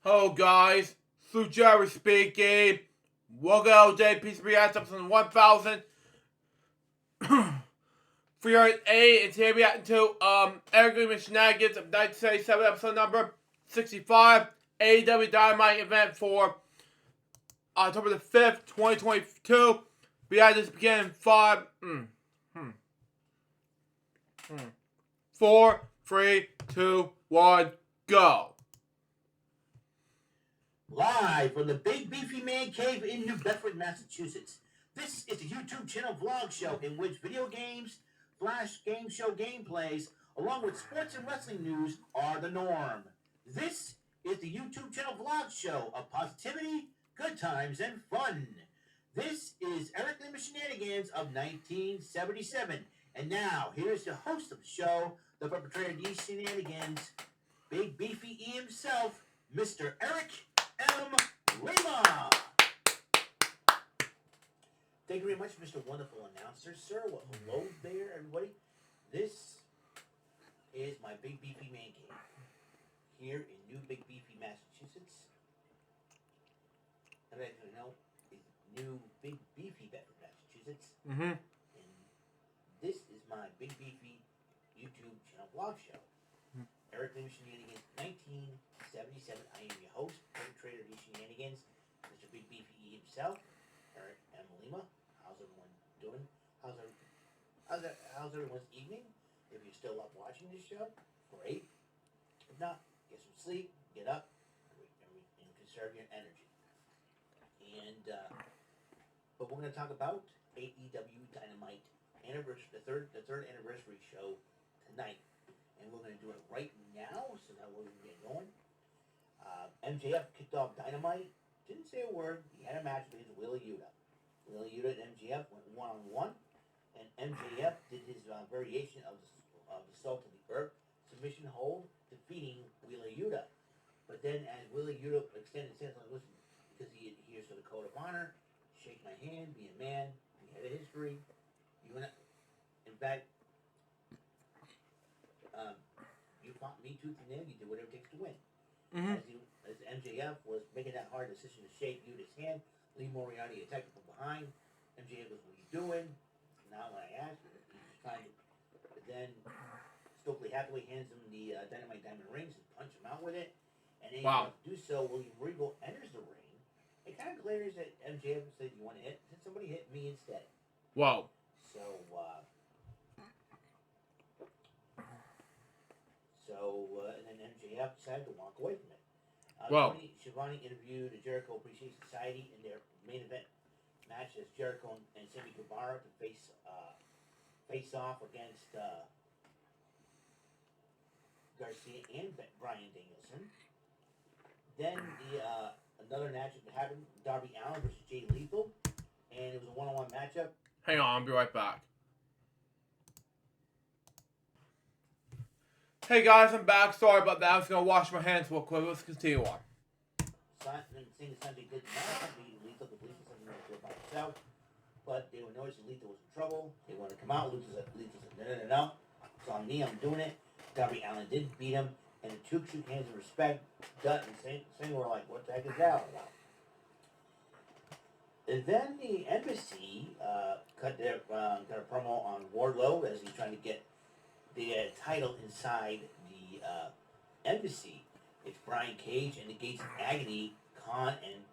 Hello guys, Sue Jerry speaking. Welcome to LJPCBM episode 1308, and today we are to Lima Shenanigans of 1977 episode number 65, AEW Dynamite event for October the 5th, 2022. We had this begin in 4, 3, 2, 1, go. Live from the Big Beefy Man Cave in New Bedford, Massachusetts. This is the YouTube channel vlog show in which video games, flash game show gameplays, along with sports and wrestling news are the norm. This is the YouTube channel vlog show of positivity, good times, and fun. This is Eric Lima Shenanigans of 1977. And now, here's the host of the show, the perpetrator of these shenanigans, Big Beefy E himself, Mr. Eric M. Lima. Thank you very much, Mr. Wonderful Announcer, sir. Well, hello there, everybody. This is my Big Beefy Man Cave here in New Big Beefy, Massachusetts. And I don't know, it's New Big Beefy, Bedford, Massachusetts. And this is my Big Beefy YouTube channel vlog show. Eric Lima Shenanigans, 1977. I am your host, perpetrator of these shenanigans, Mr. Big Beefy himself, Eric M. Lima. How's everyone doing? How's everyone's evening? If you're still up watching this show, great. If not, get some sleep, get up, and conserve your energy. And but we're going to talk about AEW Dynamite anniversary, the third anniversary show tonight. And we're going to do it right now, so that we're going to get going. MJF kicked off Dynamite, didn't say a word. He had a match against Wheeler Yuta. Wheeler Yuta and MJF went one-on-one, and MJF did his variation of the Salt of the Earth submission hold, defeating Wheeler Yuta. But then as Wheeler Yuta extended his hands, like, listen, because he adheres to the code of honor, shake my hand, be a man, we had a history. You and I, in fact, you fought me tooth and nail. You did whatever it takes to win. As MJF was making that hard decision to shake Yuta's hand, Lee Moriarty attacked him from behind. MJF goes, "What are you doing?" Now when I asked, he's trying to. But then Stokely Hathaway hands him the Dynamite Diamond rings and punch him out with it. And then to do so, William Regal enters the ring. It kind of glares at MJF and says, "You want to hit? Did somebody hit me instead?" Wow. So. And then MJF decided to walk away from it. Shivani interviewed the Jericho Appreciation Society in their main event match as Jericho and Sammy Guevara to face off against Garcia and Bryan Danielson. Then another match that happened, Darby Allin versus Jay Lethal, and it was a one-on-one matchup. Hang on, I'll be right back. Hey guys, I'm back. Sorry about that. I was going to wash my hands real quick. Let's continue on. Seeing Sunday did not beat Lethal. The police said he was by himself. But they were noticing Lethal was in trouble. They wanted to come out. Lethal said, no. It's on me. I'm doing it. Darby Allin did beat him. And the two shook hands of respect. Dutton and Singh were like, what the heck is that all about? And then the embassy cut a promo on Wardlow as he's trying to get the title inside the embassy. It's Brian Cage and the Gates of Agony, Khan and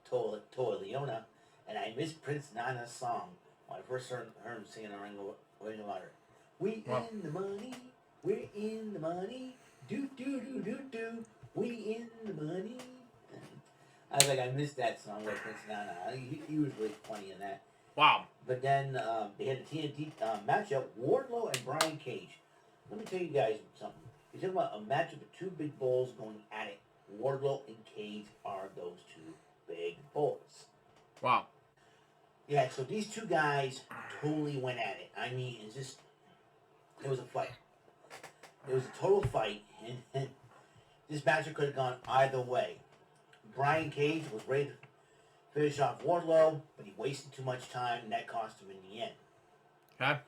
Toa Leona. And I miss Prince Nana's song when I first heard him singing a Ring of Honor. We in the money, we're in the money, do do do do do, we in the money. I was like, I missed that song with Prince Nana. He was really funny in that. Wow. But then they had a TNT matchup, Wardlow and Brian Cage. Let me tell you guys something. You're talking about a matchup of two big bulls going at it. Wardlow and Cage are those two big bulls. Wow. Yeah, so these two guys totally went at it. I mean, it was a fight. It was a total fight. And this matchup could have gone either way. Brian Cage was ready to finish off Wardlow, but he wasted too much time, and that cost him in the end. Okay.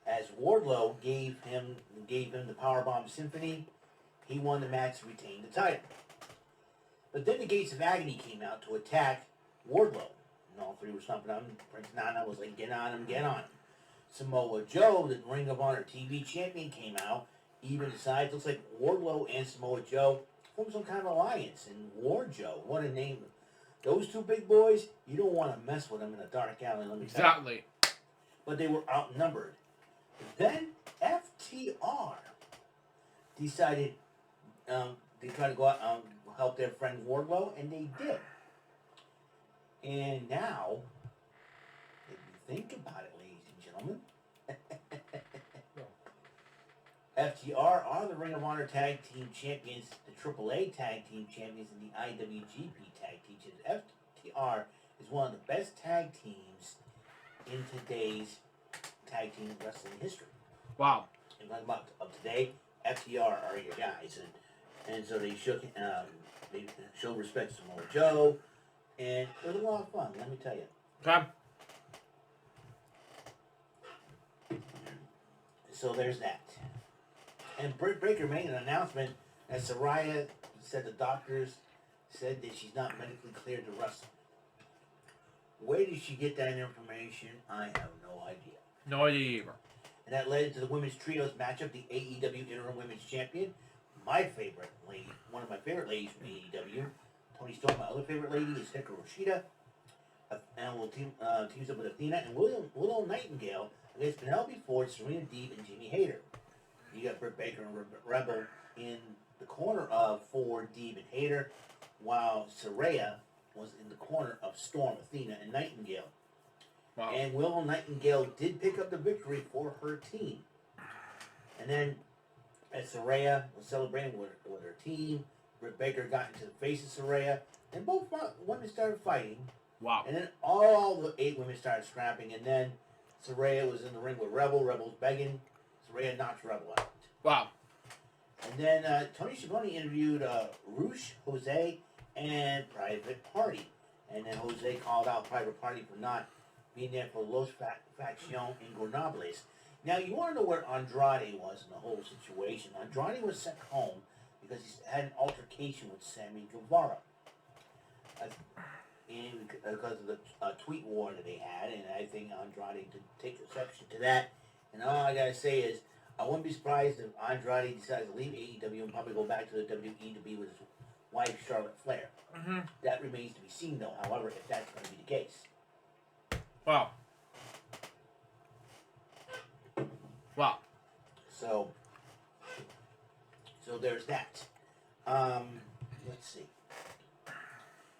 As Wardlow gave him the Powerbomb Symphony, he won the match to retain the title. But then the Gates of Agony came out to attack Wardlow. And all three were stomping on him. Prince Nana was like, get on him, get on him. Samoa Joe, the Ring of Honor TV champion, came out. Even decides, looks like Wardlow and Samoa Joe formed some kind of alliance. And War Joe, what a name. Those two big boys, you don't want to mess with them in a dark alley, let me tell you. Exactly. But they were outnumbered. Then FTR decided they tried to go out and help their friend Wardlow, and they did. And now, if you think about it, ladies and gentlemen, FTR are the Ring of Honor Tag Team Champions, the AAA Tag Team Champions, and the IWGP Tag Team Champions. FTR is one of the best tag teams in today's tag team wrestling history. Wow. And talking about of today, FTR are your guys, and so they showed respect to Samoa Joe, and it was a lot of fun. Let me tell you. Okay. So there's that. And Britt Baker made an announcement that Saraya said the doctors said that she's not medically cleared to wrestle. Where did she get that information? I have no idea. No idea either. And that led to the women's trios matchup, the AEW Interim Women's Champion, my favorite lady, one of my favorite ladies from AEW, Tony Storm. My other favorite lady is Hikaru Shida. And we'll teams up with Athena and Willow Nightingale against Penelope Ford, Serena Deeb, and Jamie Hayter. You got Britt Baker and Rebel in the corner of Ford, Deeb, and Hayter, while Saraya was in the corner of Storm, Athena, and Nightingale. Wow. And Willow Nightingale did pick up the victory for her team. And then, as Saraya was celebrating with her team, Britt Baker got into the face of Saraya, and both women started fighting. Wow. And then all the 8 women started scrapping, and then Saraya was in the ring with Rebel. Rebel's begging. Saraya knocks Rebel out. Wow. And then Tony Schiavone interviewed Rush, Jose, and Private Party. And then Jose called out Private Party for not being there for Los Facción Ingobernables. Now, you want to know where Andrade was in the whole situation. Andrade was sent home because he had an altercation with Sammy Guevara. And because of the tweet war that they had, and I think Andrade did take exception to that. And all I gotta say is, I wouldn't be surprised if Andrade decides to leave AEW and probably go back to the WWE to be with his wife, Charlotte Flair. Mm-hmm. That remains to be seen, though, however, if that's going to be the case. Wow. Wow. So there's that. Let's see.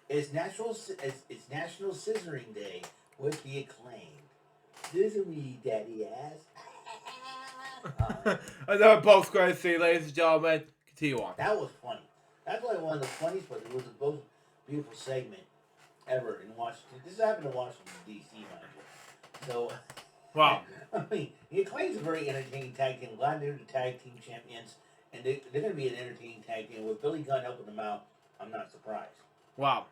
It's National Scissoring Day with the Acclaimed. Scissor me, daddy ass. I know we're both going to see, ladies and gentlemen. Continue on. That was funny. That's like one of the funniest, but it was the most beautiful segment ever in Washington. This happened in Washington, D.C., mind you. So, Wow. I mean, the Acclaim's a very entertaining tag team. Glad they're the tag team champions, and they're going to be an entertaining tag team. With Billy Gunn helping them out, I'm not surprised. Wow.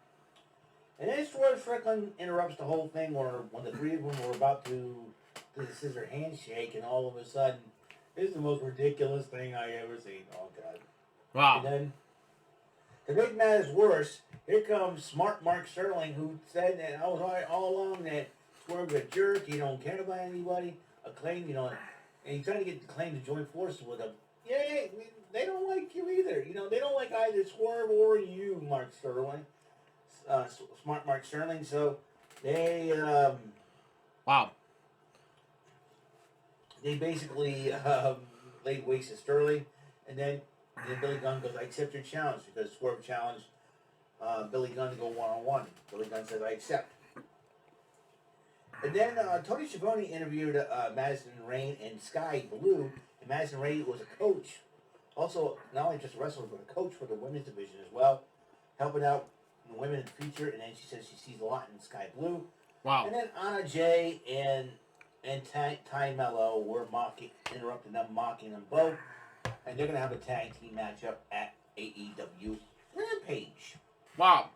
And then Swerve Strickland interrupts the whole thing when the three of them were about to do the scissor handshake, and all of a sudden, this is the most ridiculous thing I ever seen. Oh, God. Wow. And then, to make matters worse, here comes Smart Mark Sterling, who said that I was right all along that Swerve's a jerk, he don't care about anybody, Acclaim, and he's trying to get Acclaim to join forces with him. Yeah, they don't like you either. They don't like either Swerve or you, Mark Sterling. Smart Mark Sterling, so they Wow. They basically laid waste to Sterling, and then Billy Gunn goes, I accept your challenge, because Swerve challenged Billy Gunn to go one-on-one. Billy Gunn says, I accept. And then Tony Schiavone interviewed Madison Rayne and Sky Blue, and Madison Rayne was a coach, also not only just a wrestler, but a coach for the women's division as well, helping out the women in the future, and then she says she sees a lot in Sky Blue. Wow. And then Anna Jay and Ty Mello were interrupting them, mocking them both. And they're going to have a tag team matchup at AEW Rampage. Wow.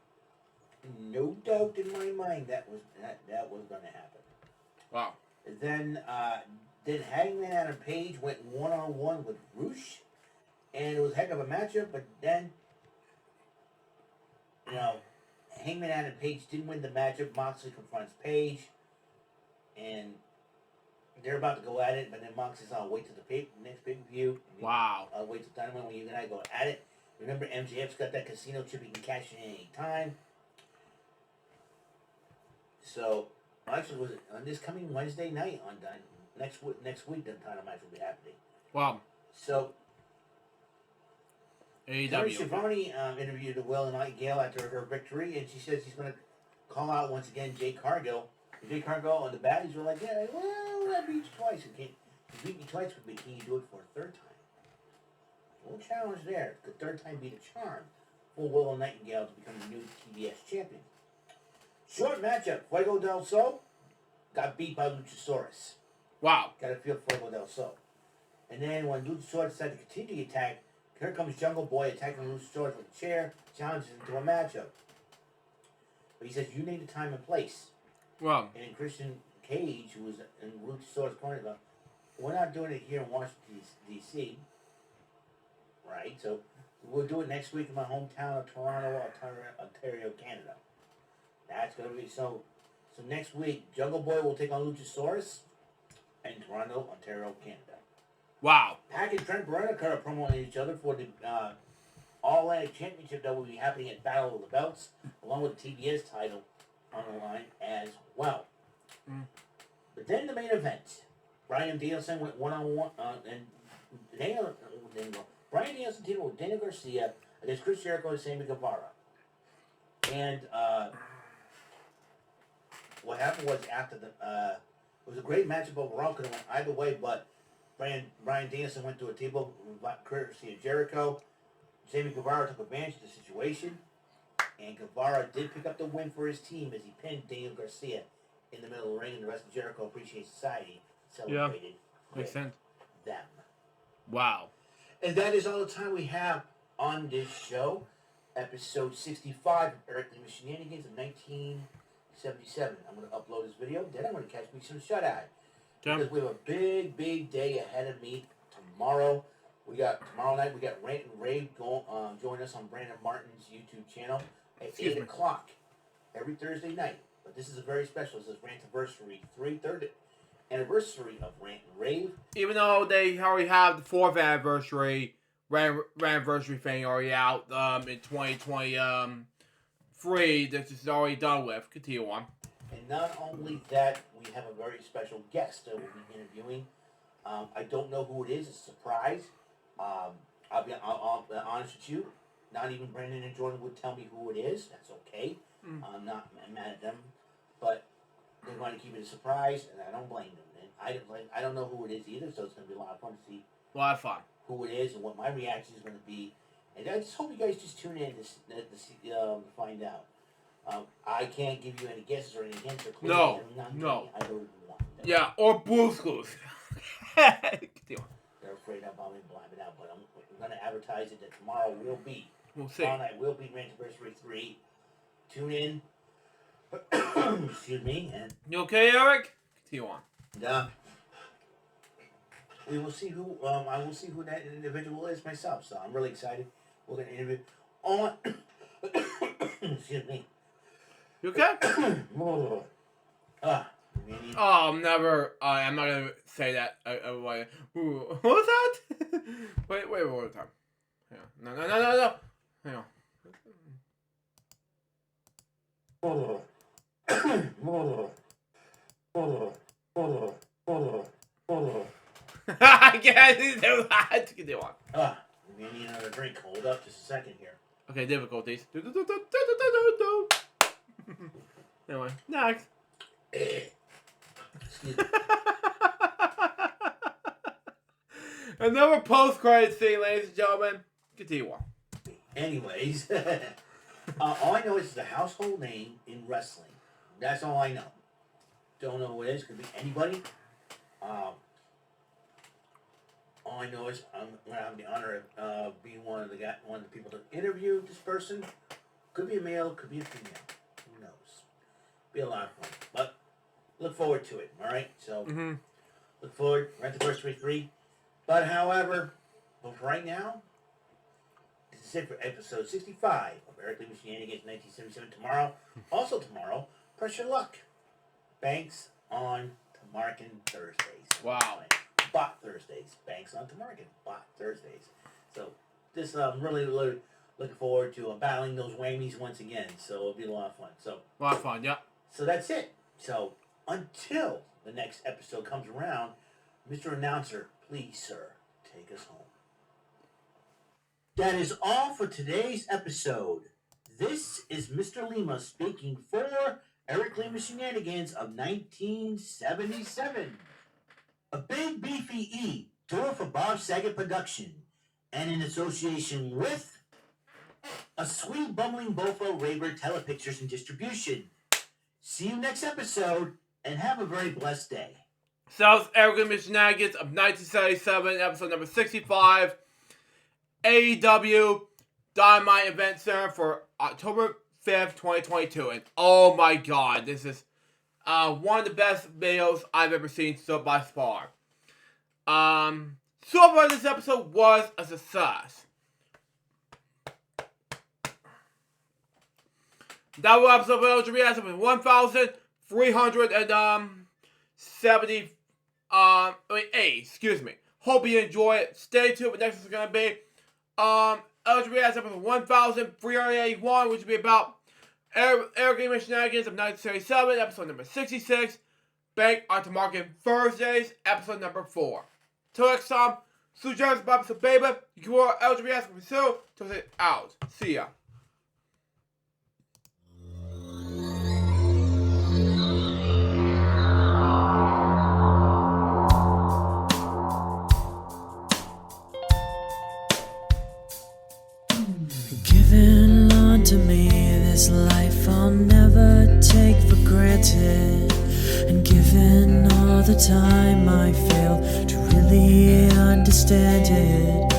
No doubt in my mind that was going to happen. Wow. Then Hangman Adam Page went one-on-one with Rush. And it was a heck of a matchup, but then you know, Hangman Adam Page didn't win the matchup. Moxley confronts Page, and they're about to go at it, but then Moxley says, "I'll wait till the next pay-per-view." Wow. I'll wait till Dynamite when you and I go at it. Remember, MJF's got that casino chip; he can cash in any time. So, actually, was it on this coming Wednesday night on next week? The title match will be happening. Wow. So, Tony AEW. Schiavone interviewed the Will Nightingale after her victory, and she says she's going to call out once again Jay Cargill. And Jay Cargill and the baddies were like, "Yeah, well, I beat you twice. You beat me twice, but can you do it for a third time?" No challenge there. The third time be the charm for Will Nightingale to become the new TBS champion. Short matchup. Fuego del Sol got beat by Luchasaurus. Wow. Got to feel Fuego del Sol. And then when Luchasaurus decided to continue the attack, here comes Jungle Boy attacking Luchasaurus with a chair, challenges him to a matchup. But he says, "You need a time and place." Wow. And then Christian Cage, who was in Luchasaurus' corner, goes, "We're not doing it here in Washington, D.C. Right? So we'll do it next week in my hometown of Toronto, Ontario, Canada." That's going to be so. So next week, Jungle Boy will take on Luchasaurus in Toronto, Ontario, Canada. Wow. Pac and Trent Beretta are promoting each other for the All-Atlantic Championship that will be happening at Battle of the Belts, along with the TBS title on the line as well. Mm. But then the main event, Bryan Danielson went one-on-one, and Bryan Danielson teamed with Daniel Garcia against Chris Jericho and Sammy Guevara. And what happened was after the it was a great matchup overall. Could have went either way, but Bryan Danielson went to a table courtesy of Jericho. Sammy Guevara took advantage of the situation, and Guevara did pick up the win for his team as he pinned Daniel Garcia in the middle of the ring, and the rest of Jericho Appreciation Society celebrated Makes sense. them. Wow. And that is all the time we have on this show. Episode 65 of Eric Lima Shenanigans of 1977. I'm going to upload this video. Then I'm going to catch me some shut-eye. Because we have a big, big day ahead of me tomorrow. Tomorrow night, we got Rant and Rave join us on Brandon Martin's YouTube channel at 8 o'clock every Thursday night. But this is a very special. This is Rantiversary, 3rd anniversary of Rant and Rave. Even though they already have the 4th anniversary, Rantiversary thing already out in 2023, this is already done with. Continue on. And not only that, we have a very special guest that we'll be interviewing. I don't know who it is. It's a surprise. I'll be honest with you. Not even Brandon and Jordan would tell me who it is. That's okay. I'm not mad at them. But they want to keep it a surprise, and I don't blame them. And I don't know who it is either, so it's going to be a lot of fun to see A lot of fun. who it is and what my reaction is going to be. And I just hope you guys just tune in to find out. I can't give you any guesses or any hints or clues. No. I don't want them. Yeah, or Blue's Clues. Continue on. They're afraid I'm probably blabbing out, but I'm going to advertise it that tomorrow will be. We'll see. Tomorrow night will be Rantiversary 3. Tune in. Excuse me. And You okay, Eric? Continue on. we will see who. I will see who that individual is myself. So I'm really excited. We're going to interview on. Excuse me. You okay? Really? I'm never. I'm not gonna say that. What was that? wait, one more time. Yeah. No. Hang on. I can't do that. Continue on. We need another drink. Hold up just a second here. Okay, difficulties. Anyway, next. Excuse me. Another post-credit scene, ladies and gentlemen. Continue on. Anyways, all I know is it's a household name in wrestling. That's all I know. Don't know who it is. Could be anybody. All I know is I'm going to have the honor of being one of the people to interview this person. Could be a male, could be a female. Who knows? Be a lot of fun. But look forward to it. All right. So look forward. Rantiversary 3. But however, right now, this is is it for episode 65 of Eric Lima Shenanigans 1977. Tomorrow, Pressure Luck. Banks on Tamarkin Thursdays. Wow. Bot Thursdays. Banks on Tamarkin. Bot Thursdays. So, this I'm really looking forward to battling those whammies once again. So, it'll be a lot of fun. So, A lot of fun, yeah. So, that's it. So, until the next episode comes around, Mr. Announcer, please, sir, take us home. That is all for today's episode. This is Mr. Lima speaking for Eric Lima Shenanigans of 1977. A Big Beefy E, tour for Bob Saget production, and in association with a Sweet Bumbling Bofo Raver Telepictures and Distribution. See you next episode, and have a very blessed day. South Eric Shenanigans of 1977, episode number 65. AEW Dynamite Event Center for October 5th, 2022. And oh my god, this is one of the best videos I've ever seen so by far. So far this episode was a success. That was episode of LJPCBM episode 1,378. Excuse me. Hope you enjoy it. Stay tuned. What next is going to be LJPCBM episode 1,381, which will be about Eric Lima Shenanigans of 1977, episode number 66. Bank on Tamarkin Thursdays, episode number 4. Till next time, suggest Bob so baby. You can wear LJPCBM for two. Till it out. See ya. Given unto me this life I'll never take for granted, and given all the time I failed to really understand it,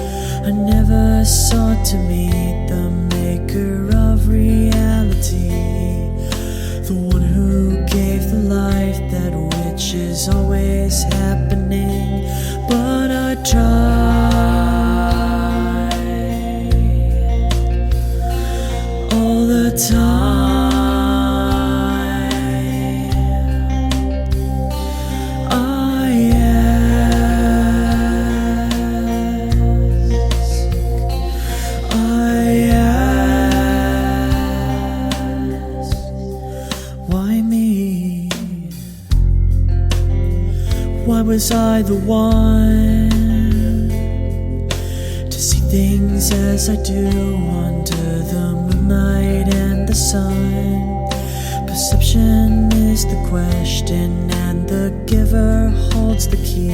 I never sought to meet the maker of reality, the one who gave the life that which is always happening, but I tried all the time. I ask, why me? Why was I the one to see things as I do under the moonlight and the sun? Perception is the question, and the giver holds the key.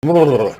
Brr.